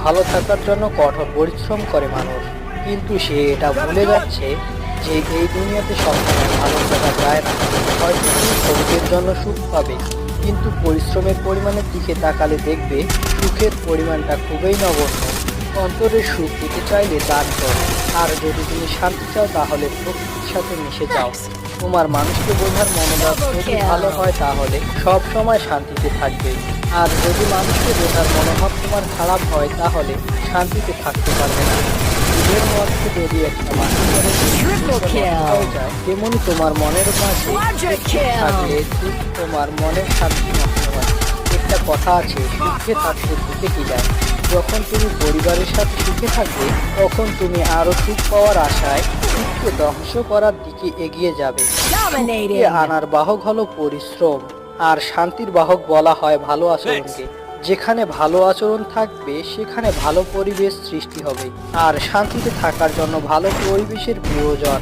ভালো থাকার জন্য কঠোর পরিশ্রম করে মানুষ, কিন্তু সে এটা ভুলে যাচ্ছে যে এই দুনিয়াতে সবসময় ভালো থাকা যায় না। হয়তো তুমি সবুজের জন্য সুখ পাবে, কিন্তু পরিশ্রমের পরিমাণের দিকে তাকালে দেখবে সুখের পরিমাণটা খুবই নগণ্য। অন্তরের সুখ পেতে চাইলে দান করো, আর যদি তুমি শান্তি চাও তাহলে প্রকৃতির সাথে মিশে যাও। তোমার মানুষকে বোঝার মনোভাব যদি ভালো হয় তাহলে সব সময় শান্তিতে থাকবে, আর যদি মানুষকে বোঝার মনোভাব তোমার খারাপ হয় তাহলে শান্তিতে থাকতে পারবে না। নিজের মধ্যে যদি একটা মানুষের হয়ে যায়, তেমনি তোমার মনের মাঝে থাকলে ঠিক তোমার মনের শান্তি নষ্ট হয়। একটা কথা আছে, সুখে থাকতে সুখে কি যায়। যখন তুমি পরিবারের সাথে সুখে থাকবে তখন তুমি আরো সুখ পাওয়ার আশায় সুখকে ধ্বংস করার দিকে এগিয়ে যাবে। সুখকে আনার বাহক হলো পরিশ্রম, আর শান্তির বাহক বলা হয় ভালো আচরণকে। যেখানে ভালো আচরণ থাকবে সেখানে ভালো পরিবেশ সৃষ্টি হবে, আর শান্তিতে থাকার জন্য ভালো পরিবেশের প্রয়োজন।